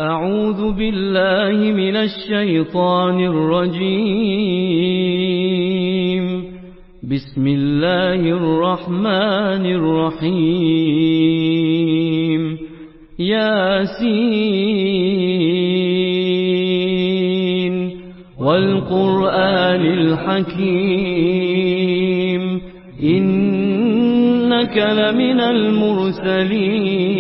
أعوذ بالله من الشيطان الرجيم. بسم الله الرحمن الرحيم. ياسين والقرآن الحكيم إنك لمن المرسلين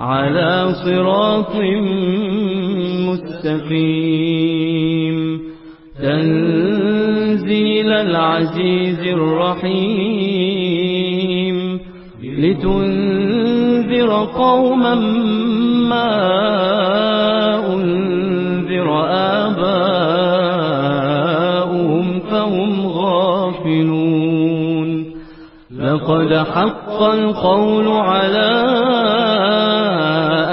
على صراط مستقيم تنزيل العزيز الرحيم لتنذر قوما ما أنذر آباؤهم فهم غافلون لقد حق القول على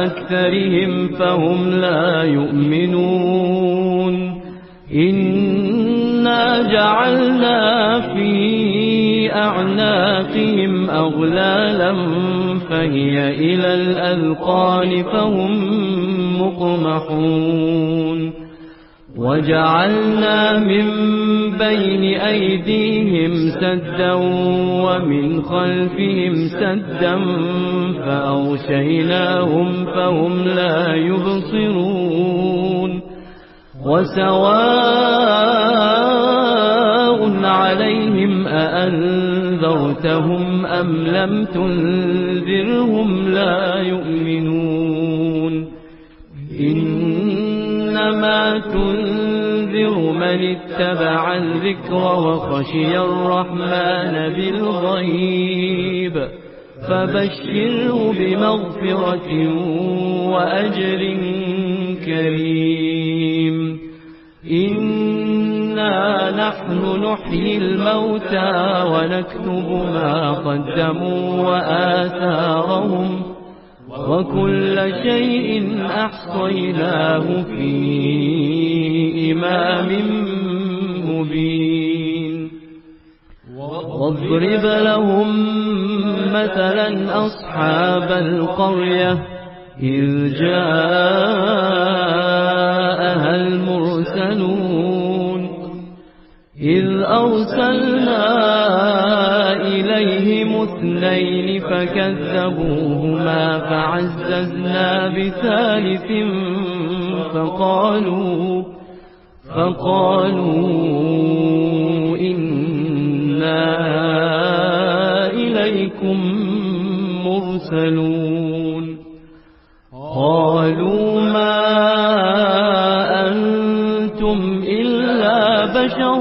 أكثرهم فهم لا يؤمنون إنا جعلنا في أعناقهم أغلالا فهي إلى الأذقان فهم مقمحون وجعلنا من بين أيديهم سدا ومن خلفهم سدا فأغشيناهم فهم لا يبصرون وسواء عليهم أأنذرتهم أم لم تنذرهم لا يؤمنون إنما تنذر من اتبع الذكر وخشي الرحمن بالغيب فبشره بمغفرة وأجر كريم إنا نحن نحيي الموتى ونكتب ما قدموا وآثارهم وكل شيء أحصيناه في إمام مبين واضرب لهم مثلا أصحاب القرية إذ جاءها المرسلون إذ أرسلنا إليهم اثنين فكذبوهما فعززنا بثالث فقالوا إنا إليكم مرسلون قالوا ما أنتم إلا بشر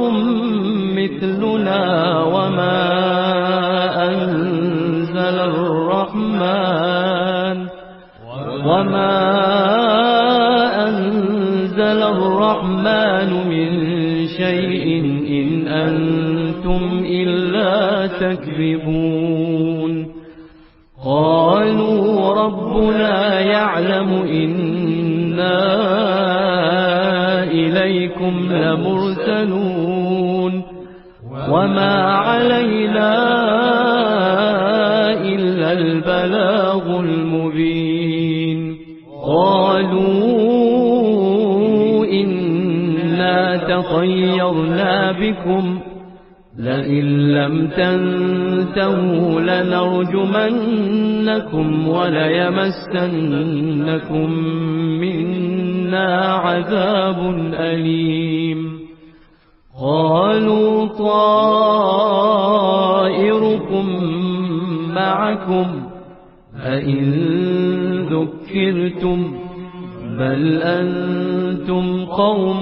مثلنا وما أنزل الرحمن من شيء إن أنتم إلا تكذبون قالوا ربنا يعلم إنا إليكم لمرسلون وما علينا إلا البلاغ المبين قالوا إنا تطيرنا بكم لئن لم تنتهوا لنرجمنكم وليمسنكم منا عذاب أليم قالوا طائركم معكم أئن ذكرتم بل أنتم قوم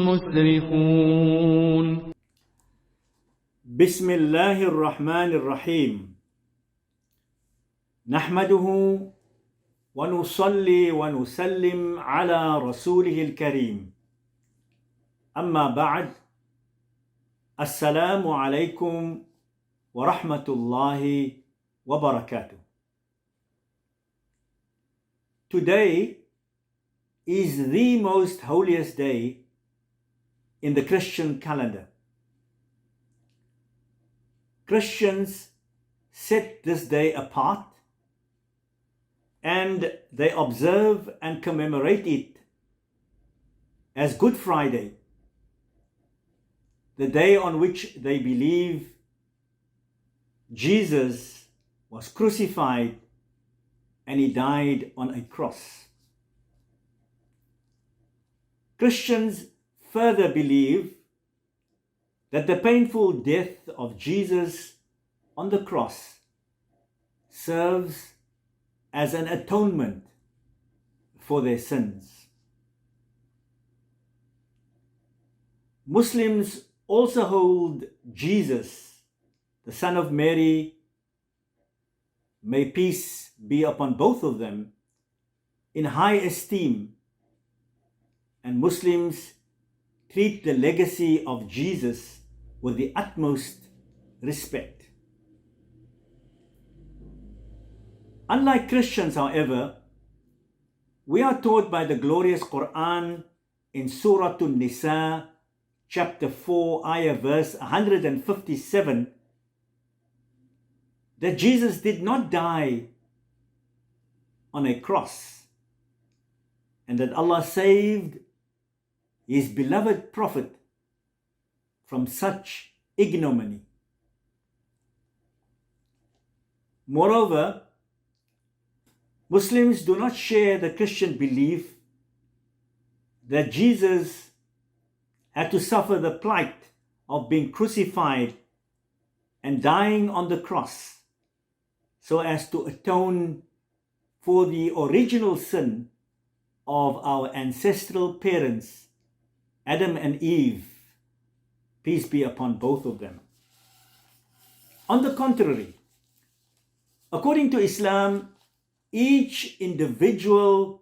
مسرفون بسم الله الرحمن الرحيم نحمده ونصلي ونسلم على رسوله الكريم أما بعد السلام عليكم ورحمة الله وبركاته. Today is the most holiest day in the Christian calendar. Christians set this day apart and they observe and commemorate it as Good Friday, the day on which they believe Jesus was crucified and he died on a cross. Christians further believe that the painful death of Jesus on the cross serves as an atonement for their sins. Muslims also hold Jesus, the son of Mary, may peace be upon both of them, in high esteem, and Muslims treat the legacy of Jesus with the utmost respect. Unlike Christians, however, we are taught by the glorious Quran in Surah An-Nisa, chapter 4, ayah verse 157, that Jesus did not die on a cross, and that Allah saved His beloved Prophet from such ignominy. Moreover, Muslims do not share the Christian belief that Jesus had to suffer the plight of being crucified and dying on the cross so as to atone for the original sin of our ancestral parents, Adam and Eve, peace be upon both of them. On the contrary, according to Islam, each individual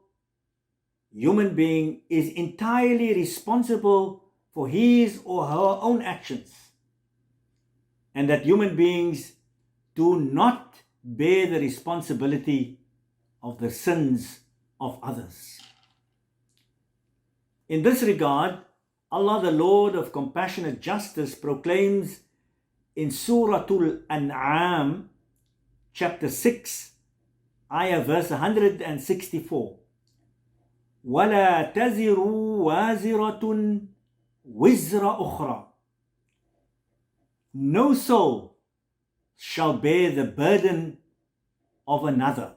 human being is entirely responsible for his or her own actions, and that human beings do not bear the responsibility of the sins of others. In this regard, Allah, the Lord of compassionate justice, proclaims in Surah Al-An'am, chapter 6, ayah verse 164, وَلَا تَزِرُ وَازِرَةٌ وِزْرَ أُخْرَى. No soul shall bear the burden of another.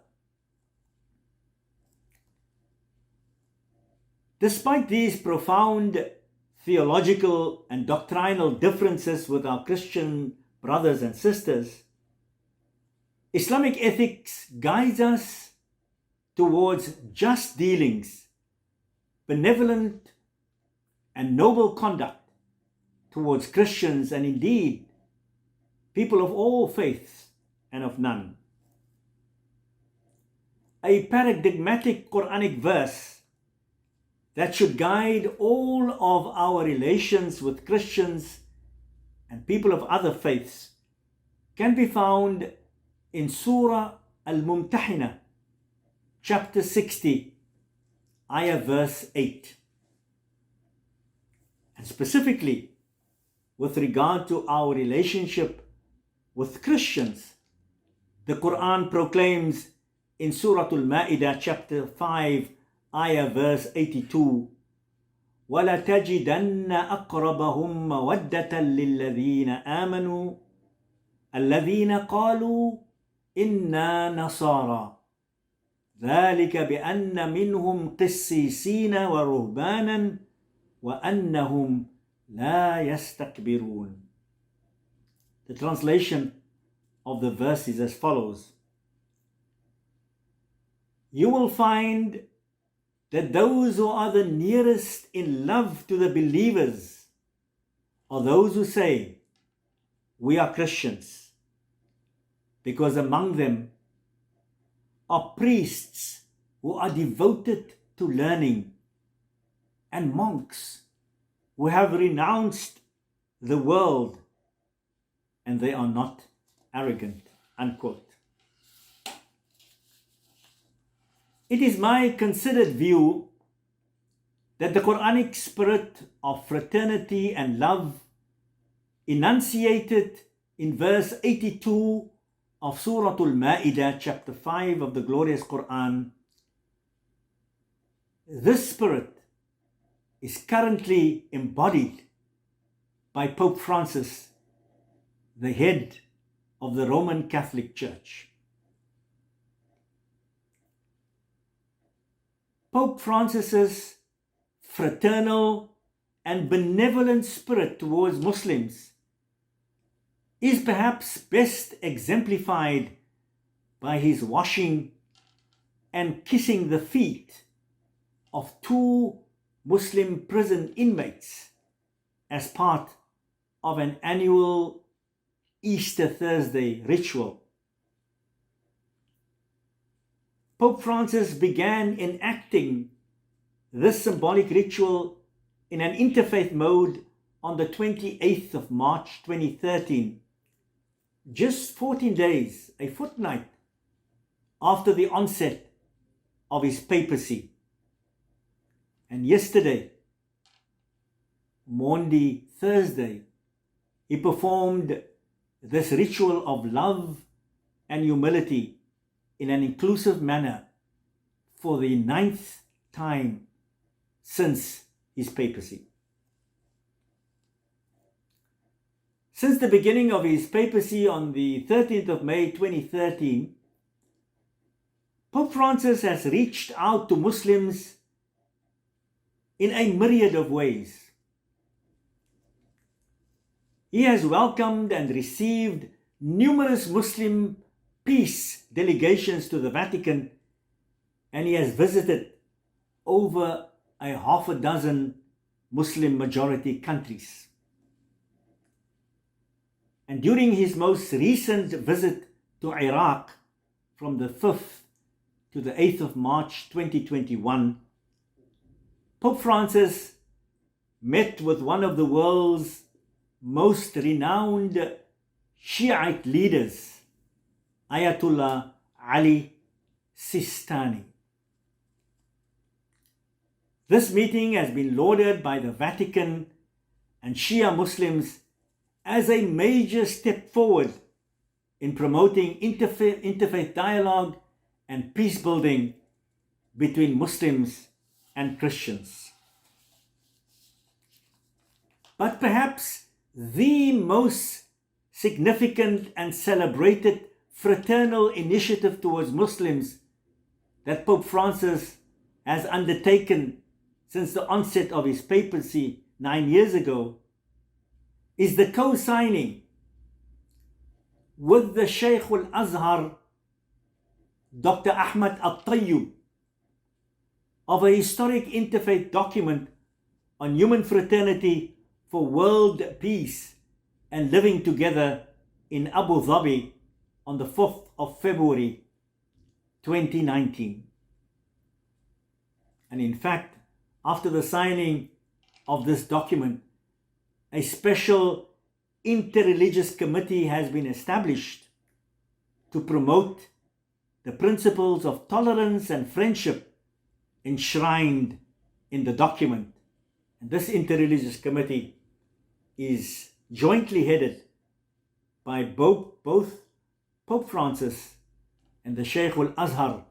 Despite these profound theological and doctrinal differences with our Christian brothers and sisters, Islamic ethics guides us towards just dealings, benevolent and noble conduct towards Christians and indeed people of all faiths and of none. A paradigmatic Quranic verse that should guide all of our relations with Christians and people of other faiths can be found in Surah Al-Mumtahina, chapter 60, ayah verse 8. And specifically, with regard to our relationship with Christians, the Quran proclaims in Surah Al-Ma'idah, chapter 5, ayah verse 82, وَلَتَجِدَنَّ أَقْرَبَهُمْ مَوَدَّةً لِلَّذِينَ آمَنُوا الَّذِينَ قَالُوا إِنَّا نَصَارَى ذَلِكَ بِأَنَّ مِنْهُمْ قِسِّيسِينَ وَرُهْبَانًا وَأَنَّهُمْ لَا يَسْتَكْبِرُونَ. The translation of the verse is as follows: You will find that those who are the nearest in love to the believers are those who say, we are Christians, because among them are priests who are devoted to learning and monks who have renounced the world and they are not arrogant. Unquote. It is my considered view that the Quranic spirit of fraternity and love enunciated in verse 82 of Surah Al-Ma'idah, chapter 5 of the glorious Quran, this spirit is currently embodied by Pope Francis, the head of the Roman Catholic Church. Pope Francis's fraternal and benevolent spirit towards Muslims is perhaps best exemplified by his washing and kissing the feet of 2 Muslim prison inmates as part of an annual Easter Thursday ritual. Pope Francis began enacting this symbolic ritual in an interfaith mode on the 28th of March 2013, just 14 days, a fortnight after the onset of his papacy. And yesterday, Maundy Thursday, he performed this ritual of love and humility in an inclusive manner for the 9th time since his papacy. Since the beginning of his papacy on the 13th of May 2013, Pope Francis has reached out to Muslims in a myriad of ways. He has welcomed and received numerous Muslim peace delegations to the Vatican, and he has visited over a half a dozen Muslim majority countries. And during his most recent visit to Iraq from the 5th to the 8th of March 2021, Pope Francis met with one of the world's most renowned Shiite leaders, Ayatollah Ali Sistani. This meeting has been lauded by the Vatican and Shia Muslims as a major step forward in promoting interfaith dialogue and peace building between Muslims and Christians. But perhaps the most significant and celebrated fraternal initiative towards Muslims that Pope Francis has undertaken since the onset of his papacy 9 years ago is the co-signing with the Shaykh al-Azhar, Dr. Ahmad al-Tayyib, of a historic interfaith document on human fraternity for world peace and living together in Abu Dhabi on the 4th of February 2019. And in fact, after the signing of this document, a special interreligious committee has been established to promote the principles of tolerance and friendship enshrined in the document. And this interreligious committee is jointly headed by both Pope Francis and the Shaykh al-Azhar,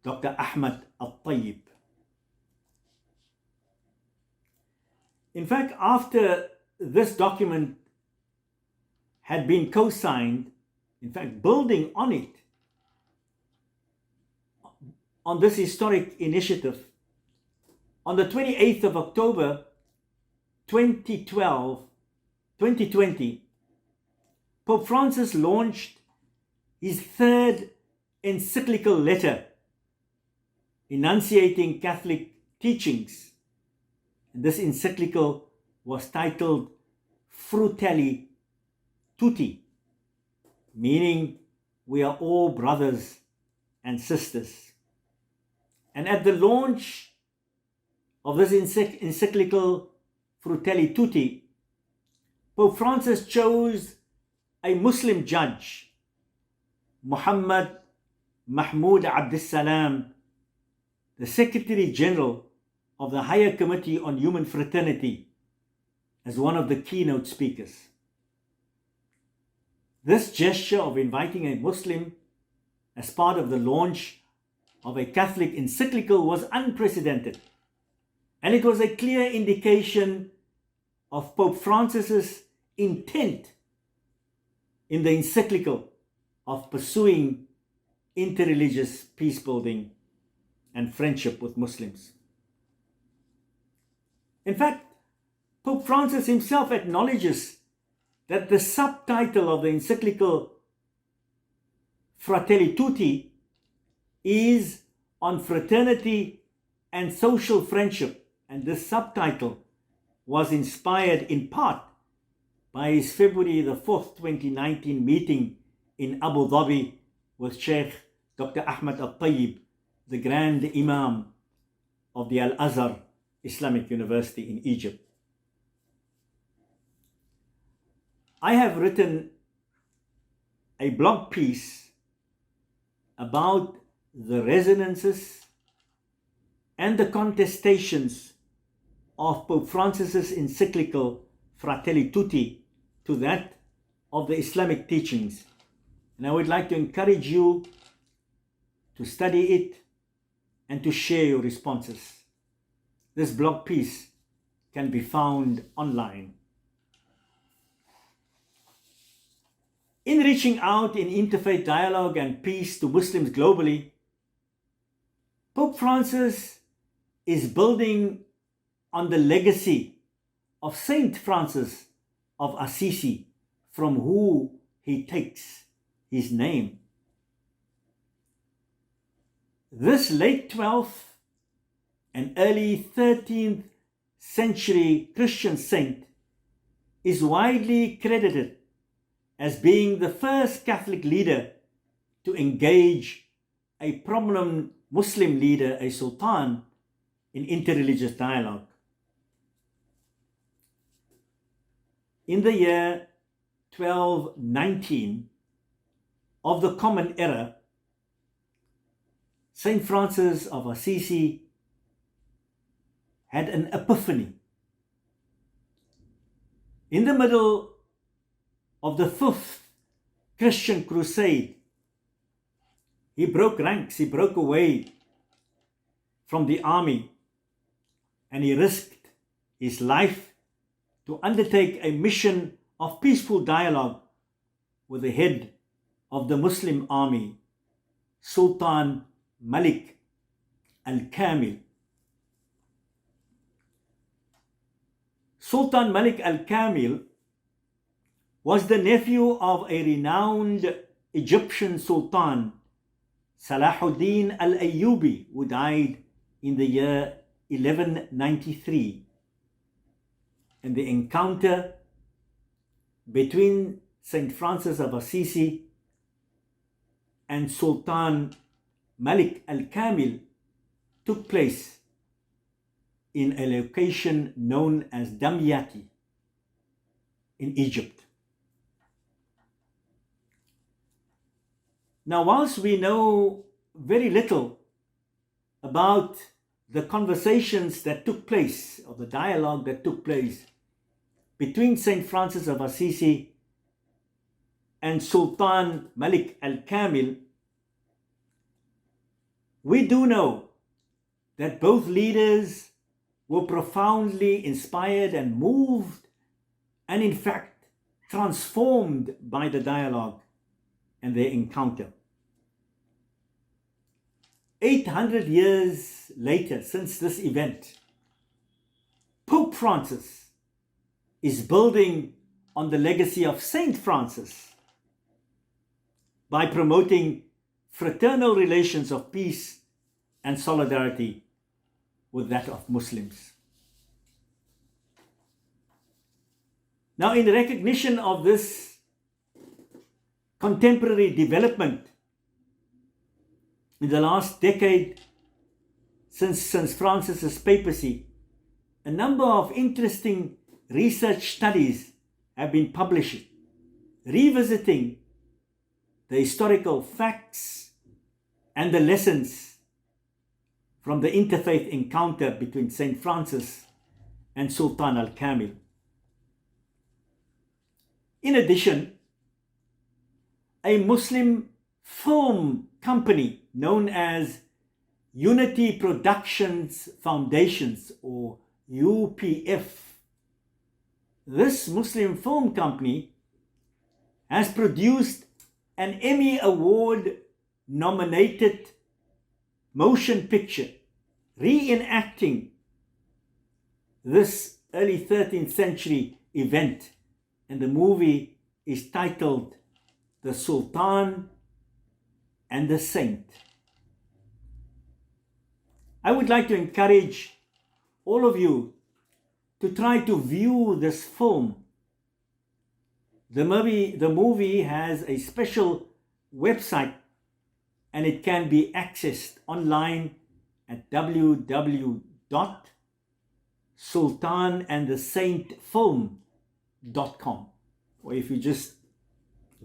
Dr. Ahmad al-Tayyib. In fact, after this document had been co-signed, in fact, building on it, on this historic initiative, on the 28th of October 2020, Pope Francis launched his 3rd encyclical letter enunciating Catholic teachings. And this encyclical was titled Fratelli Tutti, meaning we are all brothers and sisters. And at the launch of this encyclical Fratelli Tutti, Pope Francis chose a Muslim judge, Muhammad Mahmoud Abdus Salam, the Secretary General of the Higher Committee on Human Fraternity, as one of the keynote speakers. This gesture of inviting a Muslim as part of the launch of a Catholic encyclical was unprecedented, and it was a clear indication of Pope Francis's intent in the encyclical of pursuing interreligious peace building and friendship with Muslims. In fact, Pope Francis himself acknowledges that the subtitle of the encyclical Fratelli Tutti is on fraternity and social friendship, and this subtitle was inspired in part by his February the 4th, 2019 meeting in Abu Dhabi with Sheikh Dr. Ahmed Al-Tayyib, the Grand Imam of the Al-Azhar Islamic University in Egypt. I have written a blog piece about the resonances and the contestations of Pope Francis's encyclical Fratelli Tutti to that of the Islamic teachings. And I would like to encourage you to study it and to share your responses. This blog piece can be found online. In reaching out in interfaith dialogue and peace to Muslims globally, Pope Francis is building on the legacy of Saint Francis of Assisi, from whom he takes his name. This late 12th and early 13th century Christian saint is widely credited as being the first Catholic leader to engage a prominent Muslim leader, a sultan, in interreligious dialogue. In the year 1219 of the Common Era, Saint Francis of Assisi had an epiphany. In the middle of the 5th Christian crusade, he broke ranks, he broke away from the army, and he risked his life to undertake a mission of peaceful dialogue with the head of the Muslim army, Sultan Malik Al Kamil. Sultan Malik Al Kamil was the nephew of a renowned Egyptian sultan, Salahuddin Al-Ayyubi, who died in the year 1193. And the encounter between Saint Francis of Assisi and Sultan Malik Al-Kamil took place in a location known as Damyati in Egypt. Now, whilst we know very little about the conversations that took place, or the dialogue that took place between Saint Francis of Assisi and Sultan Malik Al-Kamil, we do know that both leaders were profoundly inspired and moved, and in fact transformed by the dialogue and their encounter. 800 years later, since this event, Pope Francis is building on the legacy of Saint Francis by promoting fraternal relations of peace and solidarity with that of Muslims. Now, in recognition of this contemporary development in the last decade since Francis's papacy, a number of interesting research studies have been published, revisiting the historical facts and the lessons from the interfaith encounter between Saint Francis and Sultan Al Kamil. In addition, a Muslim film company known as Unity Productions Foundations, or UPF. This Muslim film company has produced an Emmy Award nominated motion picture reenacting this early 13th century event, and the movie is titled The Sultan and the Saint. I would like to encourage all of you to try to view this film. The movie has a special website, and it can be accessed online at www.sultanandthesaintfilm.com, or if you just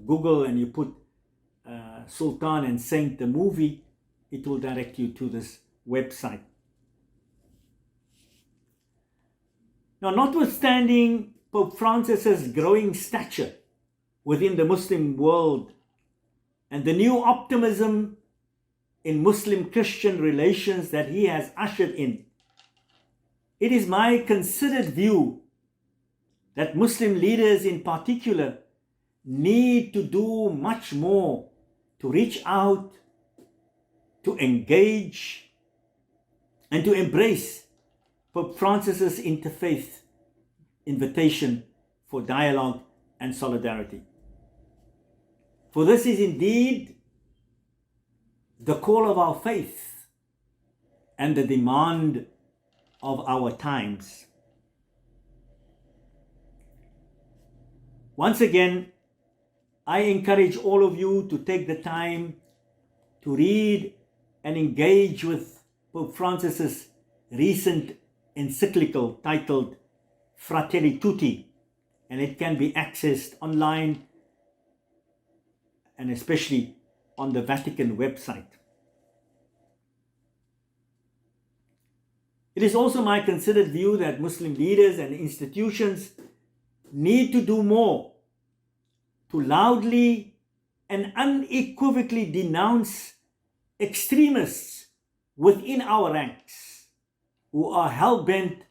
Google and you put Sultan and Saint the movie, it will direct you to this website. Now, notwithstanding Pope Francis's growing stature within the Muslim world and the new optimism in Muslim-Christian relations that he has ushered in, it is my considered view that Muslim leaders in particular need to do much more to reach out, to engage, and to embrace Pope Francis's interfaith invitation for dialogue and solidarity. For this is indeed the call of our faith and the demand of our times. Once again, I encourage all of you to take the time to read and engage with Pope Francis's recent encyclical titled Fratelli Tutti, and it can be accessed online and especially on the Vatican website. It is also my considered view that Muslim leaders and institutions need to do more to loudly and unequivocally denounce extremists within our ranks who are hell-bent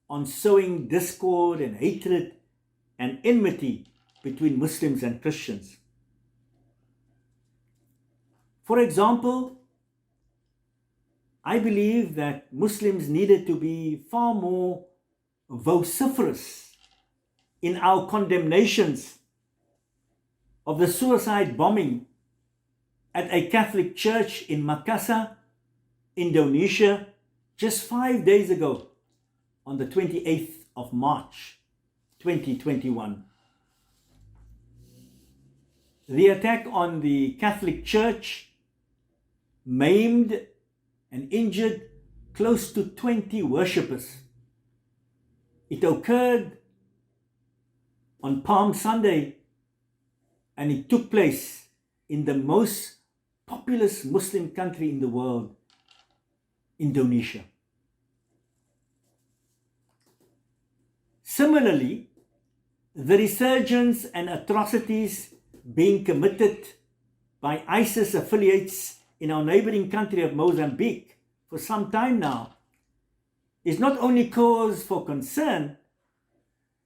on sowing discord and hatred and enmity between Muslims and Christians. For example, I believe that Muslims needed to be far more vociferous in our condemnations of the suicide bombing at a Catholic church in Makassar, Indonesia, just 5 days ago on the 28th of March 2021. The attack on the Catholic church maimed and injured close to 20 worshippers. It occurred on Palm Sunday, and it took place in the most populous Muslim country in the world, Indonesia. Similarly, the resurgence and atrocities being committed by ISIS affiliates in our neighboring country of Mozambique for some time now is not only cause for concern,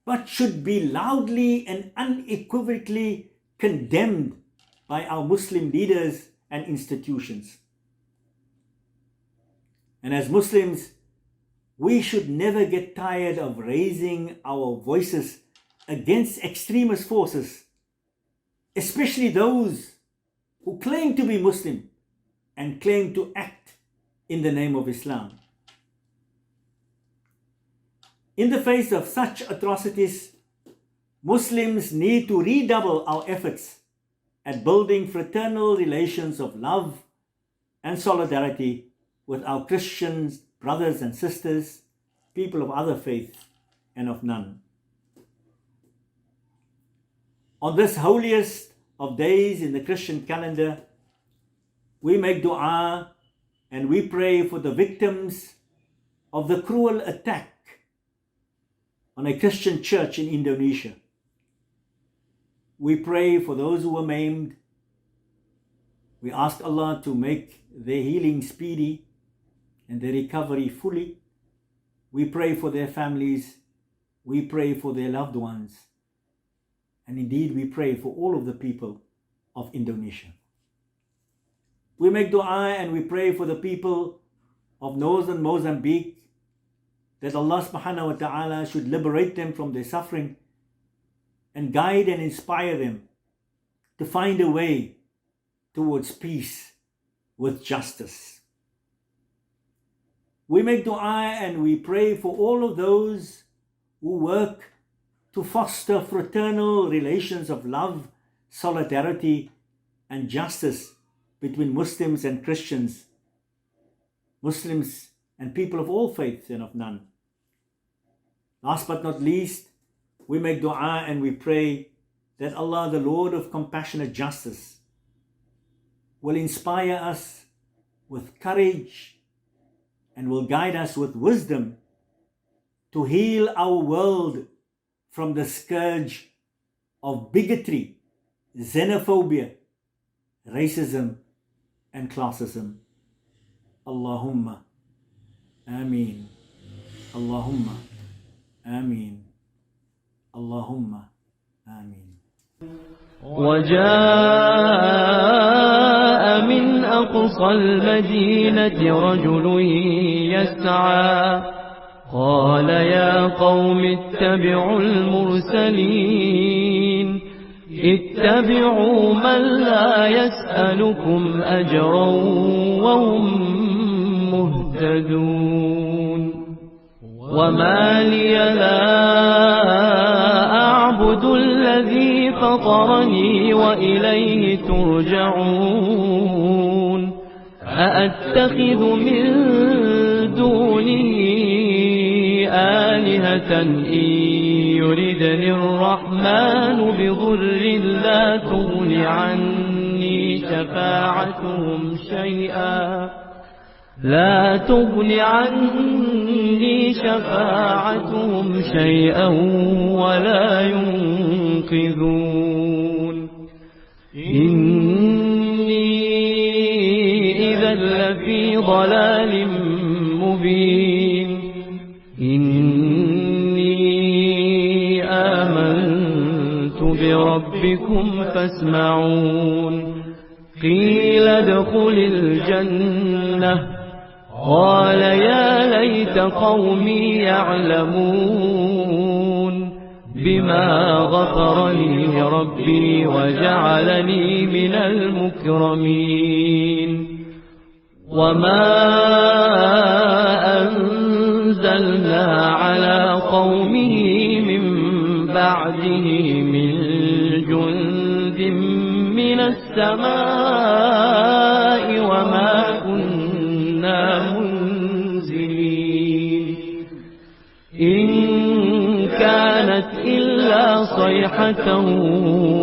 but should be loudly and unequivocally condemned by our Muslim leaders and institutions. And as Muslims, we should never get tired of raising our voices against extremist forces, especially those who claim to be Muslim and claim to act in the name of Islam. In the face of such atrocities, Muslims need to redouble our efforts at building fraternal relations of love and solidarity with our Christian brothers and sisters, people of other faiths and of none. On this holiest of days in the Christian calendar, we make dua and we pray for the victims of the cruel attack on a Christian church in Indonesia. We pray for those who were maimed We ask Allah to make their healing speedy and their recovery fully. We pray for their families. We pray for their loved ones. And indeed, we pray for all of the people of Indonesia. We make dua and we pray for the people of northern Mozambique, that Allah subhanahu wa ta'ala should liberate them from their suffering and guide and inspire them to find a way towards peace with justice. We make dua and we pray for all of those who work to foster fraternal relations of love, solidarity, and justice between Muslims and Christians, Muslims and people of all faiths and of none. Last but not least, we make dua and we pray that Allah, the Lord of compassionate justice, will inspire us with courage and will guide us with wisdom to heal our world from the scourge of bigotry, xenophobia, racism, and classism. Allahumma Ameen. Allahumma Ameen. Allahumma Ameen. وجاء من أقصى المدينة رجل يسعى قال يا قوم اتبعوا المرسلين اتبعوا من لا يسألكم أجرا وهم مهتدون وما لي لا أعبد الذي فطرني وإليه ترجعون أأتخذ من دونه آلهة إن يردني الرحمن بضر لا تغن عني شفاعتهم شيئا ولا ينقذون إني إذا لفي ضلال مبين إني آمنت بربكم فاسمعون قيل ادخل الجنة قال يا ليت قومي يعلمون بما غفر لي ربي وجعلني من المكرمين وما أنزلنا على قومه من بعده من جند من السماء وما كنا منزلين إن كانت إلا صيحة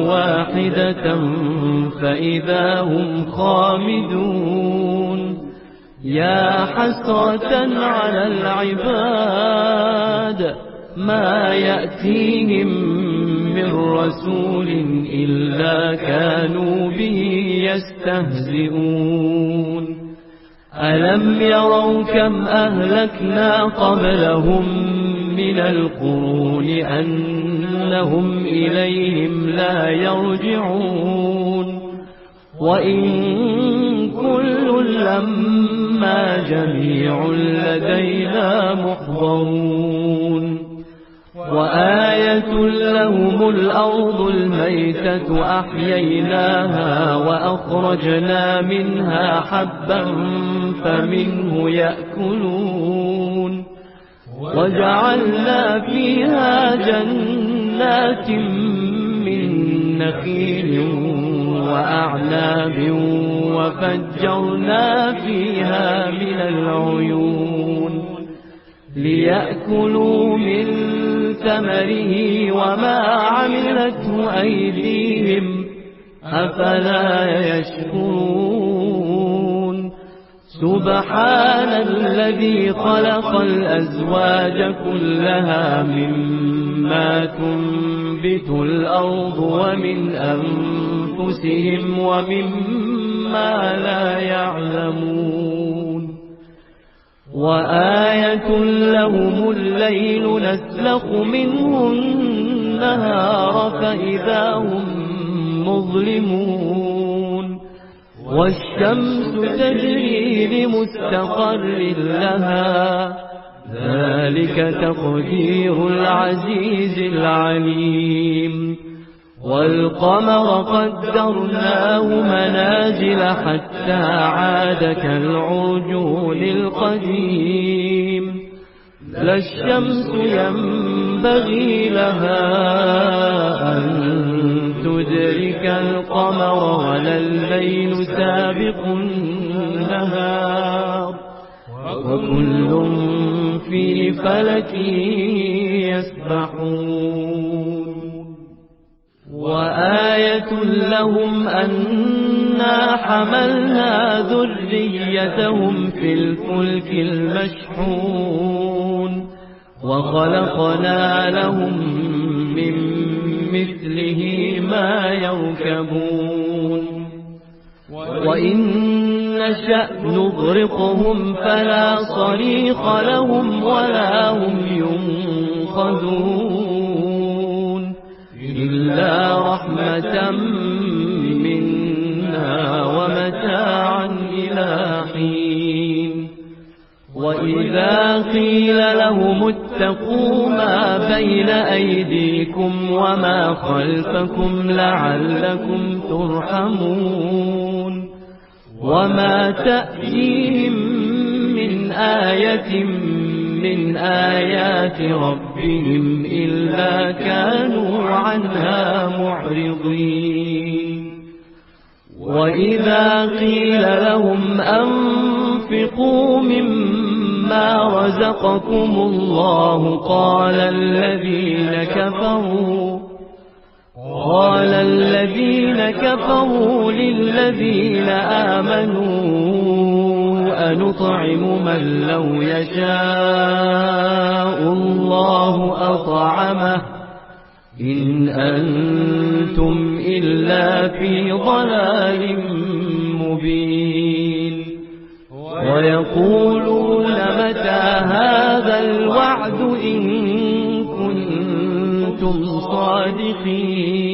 واحدة فإذا هم خامدون يا حسرة على العباد ما يأتيهم من رسول إلا كانوا به يستهزئون ألم يروا كم أهلكنا قبلهم من القرون أنهم إليهم لا يرجعون وإن كل لما جميع لدينا محضرون وآية لهم الأرض الميتة أحييناها وأخرجنا منها حبا فمنه يأكلون وجعلنا فيها جنات من نخيل وأعناب وفجرنا فيها من العيون ليأكلوا من ثمره وما عملته أيديهم أفلا يشكرون سبحان الذي خلق الأزواج كلها مما تنبت الأرض ومن أنفسهم ومما ما لا يعلمون وآية لهم الليل نسلخ منه النهار فإذا هم مظلمون والشمس تجري لمستقر لها ذلك تقدير العزيز العليم والقمر قدرناه منازل حتى عاد كالعرجون القديم لا الشمس ينبغي لها أن تدرك القمر ولا الليل سابق النهار وكل في فلك يسبحون وآية لهم أنا حملنا ذريتهم في الفلك المشحون وخلقنا لهم من مثله ما يركبون وإن نشأ نغرقهم فلا صريخ لهم ولا هم ينقذون إلا رحمة منا ومتاعا إلى حين وإذا قيل لهم اتقوا ما بين أيديكم وما خلفكم لعلكم ترحمون وما تأتيهم من آية من آيات ربهم إلا كانوا عنها معرضين وإذا قيل لهم أنفقوا مما رزقكم الله قال الذين كفروا للذين آمنوا أنطعم من لو يشاء الله أطعمه إن أنتم إلا في ضلال مبين ويقولون متى هذا الوعد إن كنتم صادقين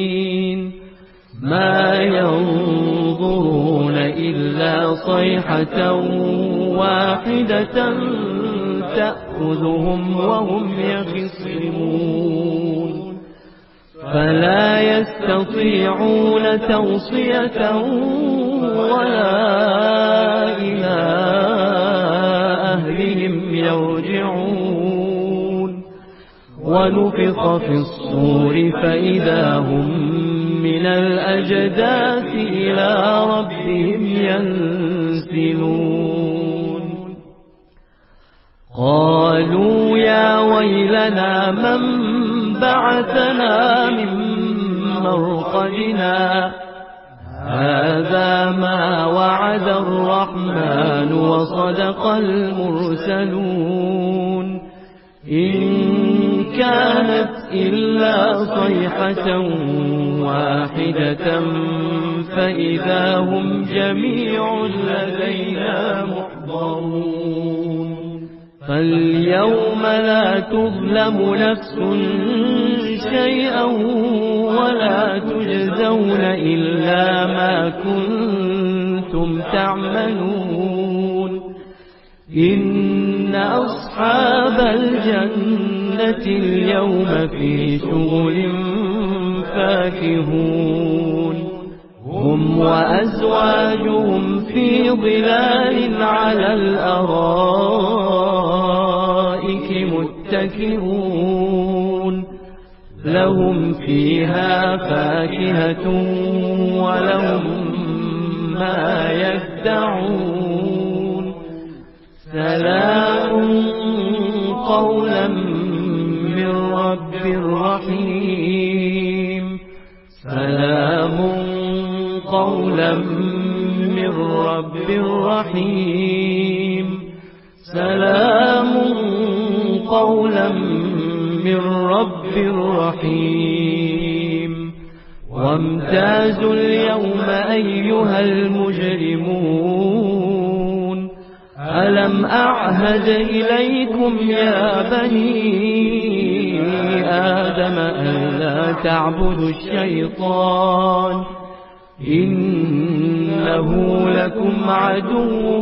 ما ينظرون إلا صيحة واحدة تأخذهم وهم يخصمون فلا يستطيعون توصية ولا إلى أهلهم يرجعون ونفخ في الصور فإذا هم من الأجداث إلى ربهم ينسلون قالوا يا ويلنا من بعثنا من مرقدنا هذا ما وعد الرحمن وصدق المرسلون إن كانت إلا صيحة واحدة فإذا هم جميع لدينا محضرون فاليوم لا تظلم نفس شيئا ولا تجزون إلا ما كنتم تعملون إن أصحاب الجنة اليوم في شغل فاكهون هم وأزواجهم في ظلال على الأرائك متكئون لهم فيها فاكهة ولهم ما يدعون سلام قولا من رب رحيم سلام قولا من رب رحيم سلام قولا من رب رحيم وامتازوا اليوم أيها المجرمون ألم أعهد إليكم يا بني آدم ألا تعبدوا الشيطان إنه لكم عدو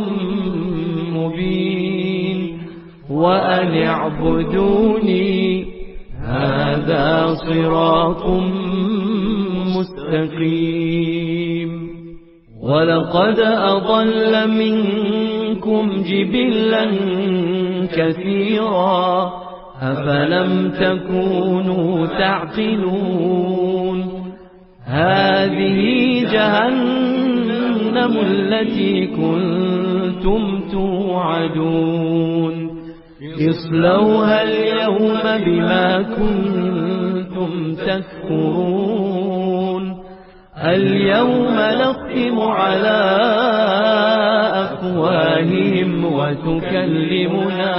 مبين وأن اعبدوني هذا صراط مستقيم ولقد أضل منكم جبلا كثيرا أفلم تكونوا تعقلون هذه جهنم التي كنتم توعدون اصلوها اليوم بما كنتم تكفرون اليوم نختم على أفواههم وتكلمنا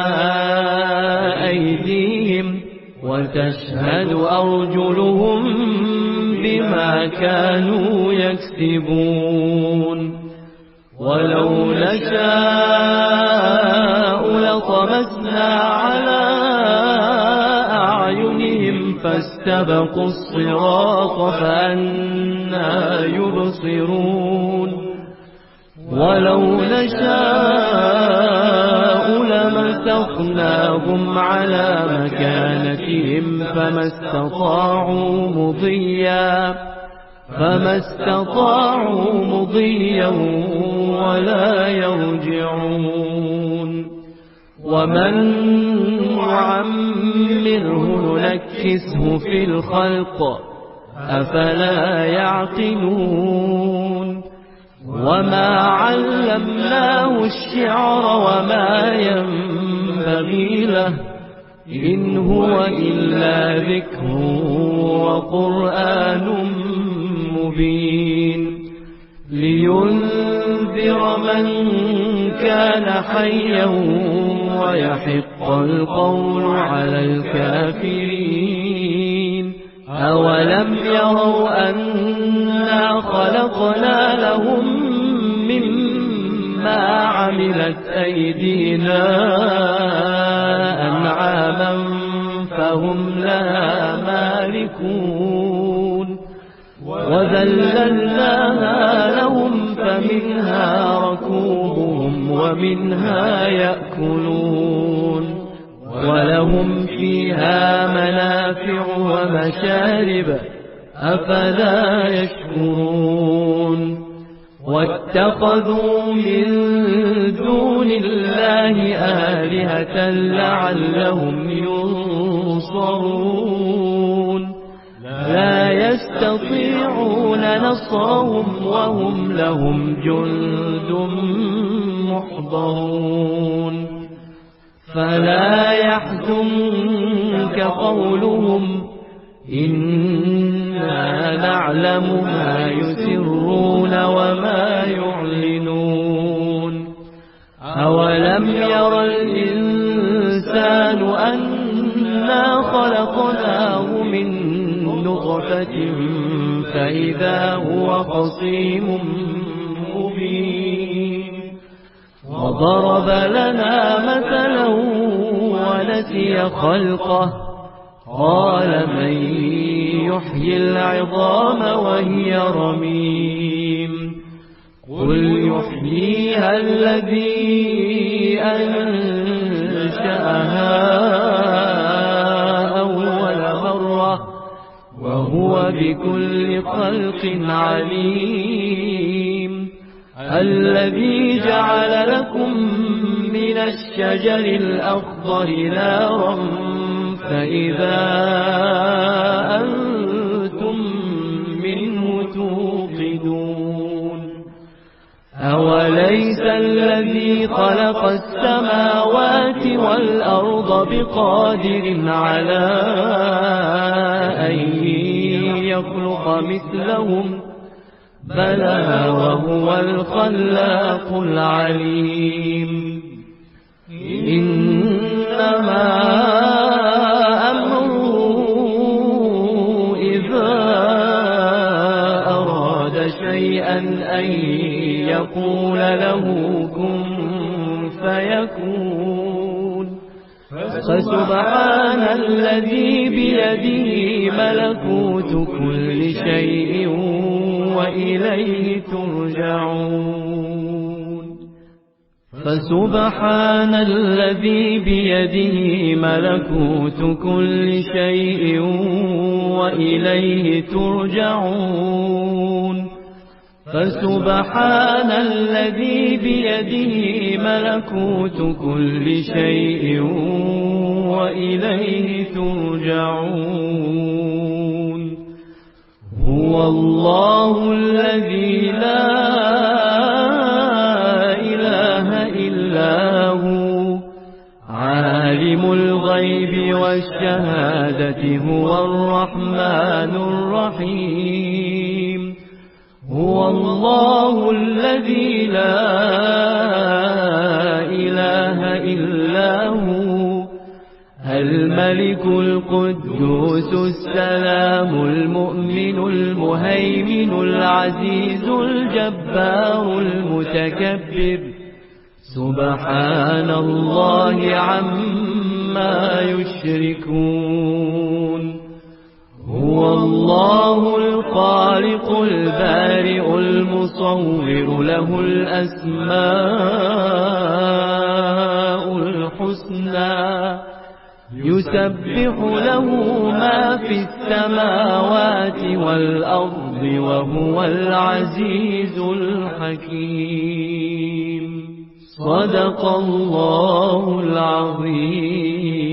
أيديهم وتشهد أرجلهم بما كانوا يكسبون ولو نشاء لطمسنا على أعينهم فاستبقوا الصراط فأنى يبصرون ولو نشاء لمسخناهم على مكانتهم فما استطاعوا مضيا ولا يرجعون ومن نعمره ننكسه في الخلق أفلا يعقلون وما علمناه الشعر وما ينبغي له إن هو إلا ذكر وقرآن مبين لينذر من كان حيا ويحق القول على الكافرين أولم يروا أنا خلقنا لهم مما عملت أيدينا أنعاما فهم لها مالكون وذللناها لهم فمنها ركوبهم ومنها يأكلون ولهم فيها منافع ومشارب أفلا يشكرون واتخذوا من دون الله آلهة لعلهم ينصرون لا يستطيعون نصرهم وهم لهم جند محضرون فلا يحزنك قولهم إنا نعلم ما يسرون وما يعلنون أولم ير الإنسان أنا خلقناه من نطفة فإذا هو خصيم مبين وضرب لنا مثلا ونسي خلقه قال من يحيي العظام وهي رميم قل يحييها الذي أنشأها أول مرة وهو بكل خلق عليم الذي جعل لكم من الشجر الأخضر نارا فإذا أنتم منه توقدون أوليس الذي خلق السماوات والأرض بقادر على أن يخلق مثلهم بلى وهو الخلاق العليم إنما أمره إذا يقول له كن فيكون. فسبحان الذي بيده ملكوت كل شيء وإليه ترجعون. فسبحان الذي بيده ملكوت كل شيء وإليه ترجعون. فسبحان الذي بيده ملكوت كل شيء وإليه ترجعون. هو الله الذي لا إله إلا هو عالم الغيب والشهادة هو الرحمن الرحيم. هو الله الذي لا إله إلا هو الملك القدوس السلام المؤمن المهيمن العزيز الجبار المتكبر. سبحان الله عما يشركون. هو الله الخالق البارئ المصور له الأسماء الحسنى يسبح له ما في السماوات والأرض وهو العزيز الحكيم. صدق الله العظيم.